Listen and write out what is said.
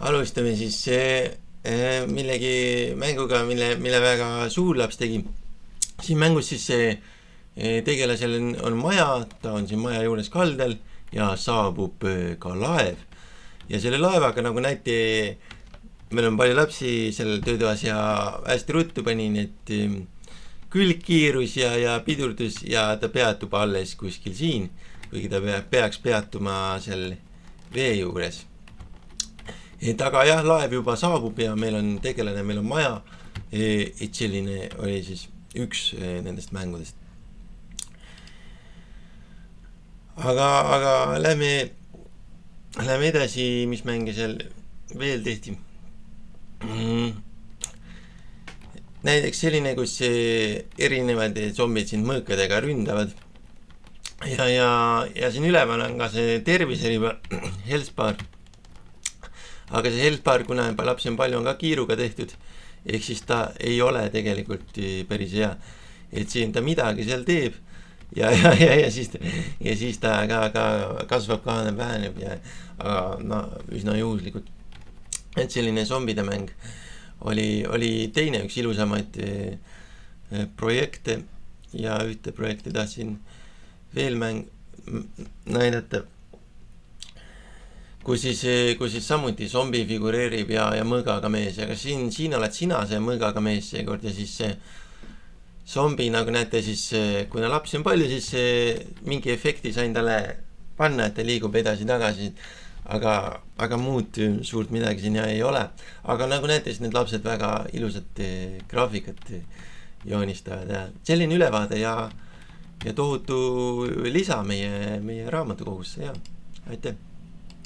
Alustame siis millegi mänguga, mille väga suur laps tegi. Siin mängus siis tegelasel on maja, ta on siin maja juures kaldal ja saabub ka laev. Ja selle laevaga, nagu näite, meil on palju lapsi sellel töötoas ja hästi ruttu panin, et külgkiirus ja pidurdus ja ta peatub alles kuskil siin, kuigi ta peaks peatuma seal vee juures. Et aga jah, laev juba saabub ja meil on tegelane, meil on maja, et selline oli siis üks nendest mängudest. Aga lähme edasi, mis mänge seal veel tehti. Näiteks selline, kus erinevad zombid siin mõõkadega ründavad. Ja siin üleval on ka see terviseriba health bar. Aga see health bar, kuna lapsi on palju, on ka kiiruga tehtud, ehk siis ta ei ole tegelikult päris hea. Et siin ta midagi seal teeb ja siis ta ka kasvab, kahaneb, väheneb aga üsna juhuslikult. Et selline zombide mäng oli teine üks ilusamaid projekte ja ühte projekti tahtsin veel näidata, kus siis samuti zombi figureerib ja mõõgaga mees, aga siin oled sina see mõõgaga mees seekord ja siis see zombi, nagu näete, siis kuna lapsi on palju, siis mingi efekti sain talle panna, et ta liigub edasi-tagasi, aga muud suurt midagi siin ei ole. Aga nagu näete, siis need lapsed väga ilusat graafikat joonistavad ja selline ülevaade ja tohutu lisa meie raamatukogusse ja aitäh!